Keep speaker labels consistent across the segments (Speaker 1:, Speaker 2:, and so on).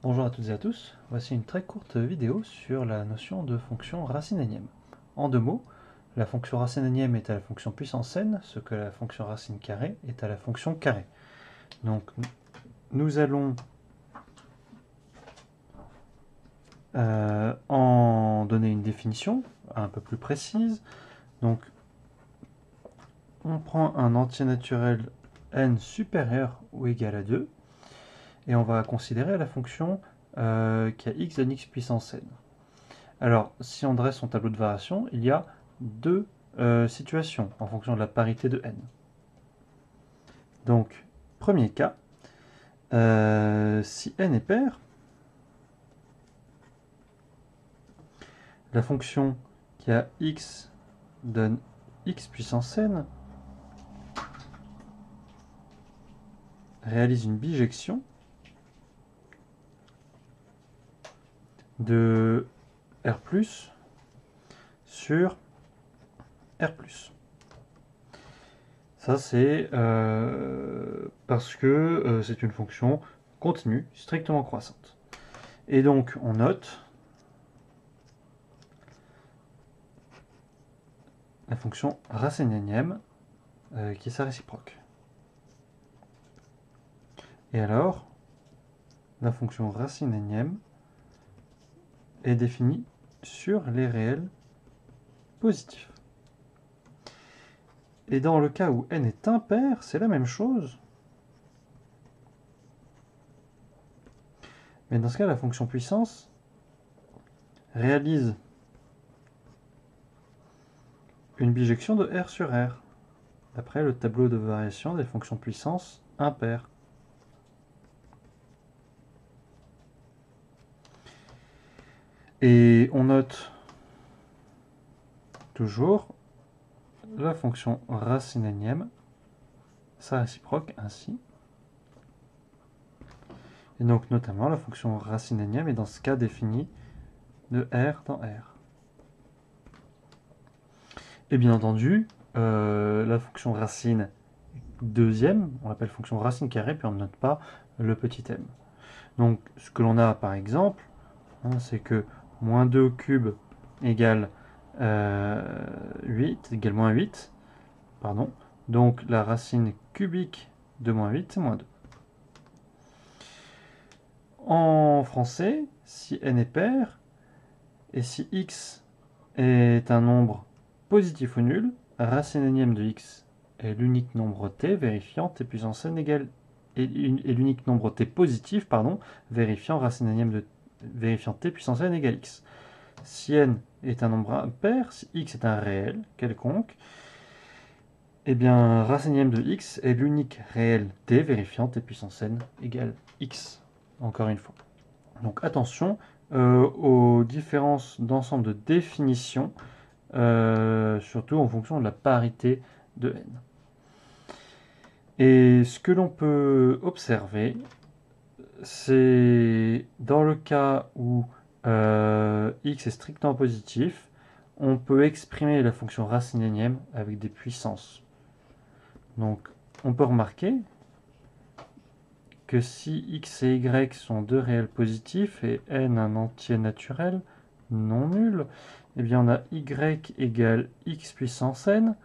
Speaker 1: Bonjour à toutes et à tous, voici une très courte vidéo sur la notion de fonction racine énième. En deux mots, la fonction racine énième est à la fonction puissance n, ce que la fonction racine carrée est à la fonction carrée. Donc nous allons en donner une définition un peu plus précise. Donc on prend un entier naturel n supérieur ou égal à 2 et on va considérer la fonction qui a x donne x puissance n. Alors, si on dresse son tableau de variation, il y a deux situations en fonction de la parité de n. Donc, premier cas, si n est pair, la fonction qui a x donne x puissance n réalise une bijection de R+ sur R+. Ça, c'est parce que c'est une fonction continue, strictement croissante. Et donc, on note la fonction racine énième qui est sa réciproque. Et alors, la fonction racine énième est définie sur les réels positifs. Et dans le cas où n est impair, c'est la même chose. Mais dans ce cas, la fonction puissance réalise une bijection de R sur R, d'après le tableau de variation des fonctions puissance impaires. Et on note toujours la fonction racine énième, sa réciproque ainsi. Et donc notamment la fonction racine énième est dans ce cas définie de R dans R. Et bien entendu, la fonction racine deuxième, on l'appelle fonction racine carrée, puis on ne note pas le petit m. Donc ce que l'on a par exemple, c'est que moins 2 au cube égale 8, égale moins 8, pardon. Donc la racine cubique de moins 8, c'est moins 2. En français, si n est pair, et si x est un nombre positif ou nul, racine énième de x est l'unique nombre t vérifiant t puissance n égale et l'unique nombre t positif, vérifiant racine énième de vérifiant t puissance n égale x. Si n est un nombre impair, si x est un réel quelconque, eh bien racine énième de x est l'unique réel t vérifiant t puissance n égale x. Encore une fois. Donc attention aux différences d'ensemble de définition, surtout en fonction de la parité de n. Et ce que l'on peut observer, c'est dans le cas où x est strictement positif, on peut exprimer la fonction racine énième avec des puissances. Donc on peut remarquer que si x et y sont deux réels positifs et n un entier naturel non nul, eh bien on a y égale x puissance n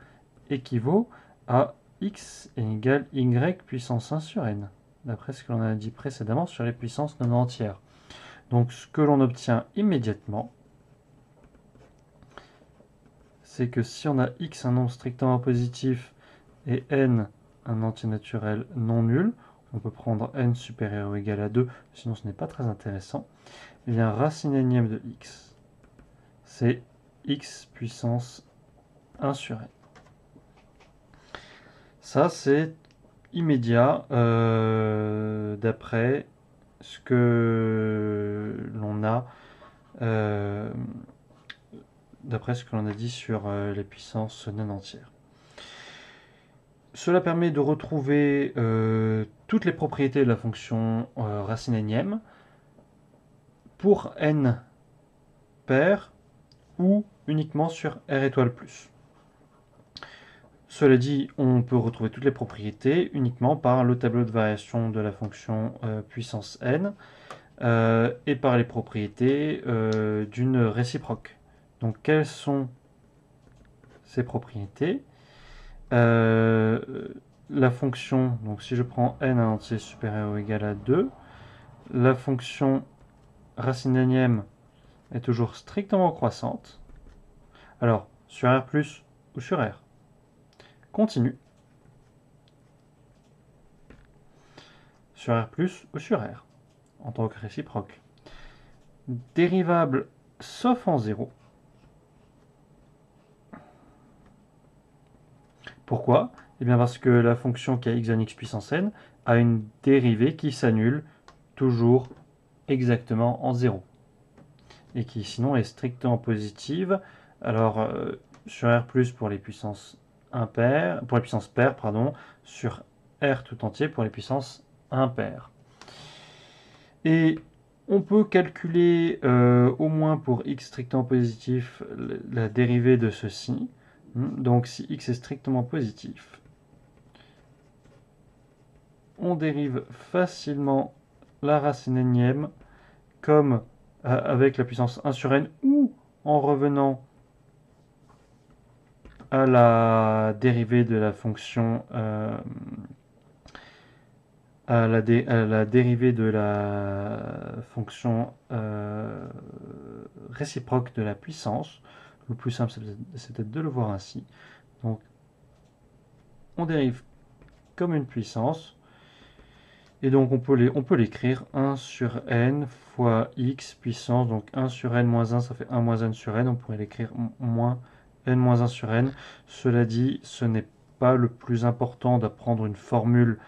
Speaker 1: équivaut à x égale y puissance 1 sur n, d'après ce que l'on a dit précédemment sur les puissances non entières. Donc ce que l'on obtient immédiatement, c'est que si on a x un nombre strictement positif et n un entier naturel non nul, on peut prendre n supérieur ou égal à 2, sinon ce n'est pas très intéressant. Eh bien, racine énième de x, c'est x puissance 1 sur n. Ça, c'est immédiat d'après ce que l'on a dit sur les puissances non entières. Cela permet de retrouver toutes les propriétés de la fonction racine énième pour n pair ou uniquement sur R étoile plus. Cela dit, on peut retrouver toutes les propriétés uniquement par le tableau de variation de la fonction puissance n. et par les propriétés d'une réciproque. Donc quelles sont ces propriétés? La fonction, donc si je prends n un entier supérieur ou égal à 2, la fonction racine énième est toujours strictement croissante. Alors, sur R+, ou sur R? Continue. Sur R+, ou sur R, en tant que réciproque. Dérivable sauf en 0. Pourquoi? Eh bien parce que la fonction qui a x donne x puissance n a une dérivée qui s'annule toujours exactement en 0. Et qui sinon est strictement positive. Alors sur R+, pour les puissances impaires, pour les puissances paires, pardon, sur R tout entier pour les puissances impaires. Et on peut calculer au moins pour x strictement positif la dérivée de ceci. Donc si x est strictement positif, on dérive facilement la racine énième comme avec la puissance 1 sur n ou en revenant à la dérivée de la fonction à la dérivée de la fonction réciproque de la puissance. Le plus simple, c'est peut-être de le voir ainsi. Donc, on dérive comme une puissance. Et donc, on peut l'écrire 1 sur n fois x puissance. Donc, 1 sur n moins 1, ça fait 1 moins n sur n. On pourrait l'écrire moins n moins 1 sur n. Cela dit, ce n'est pas le plus important d'apprendre une formule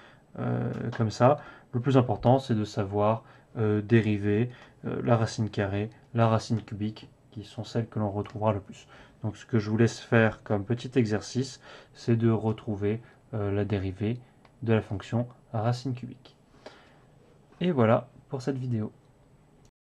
Speaker 1: comme ça. Le plus important, c'est de savoir dériver la racine carrée, la racine cubique, qui sont celles que l'on retrouvera le plus. Donc ce que je vous laisse faire comme petit exercice, c'est de retrouver la dérivée de la fonction racine cubique. Et voilà pour cette vidéo.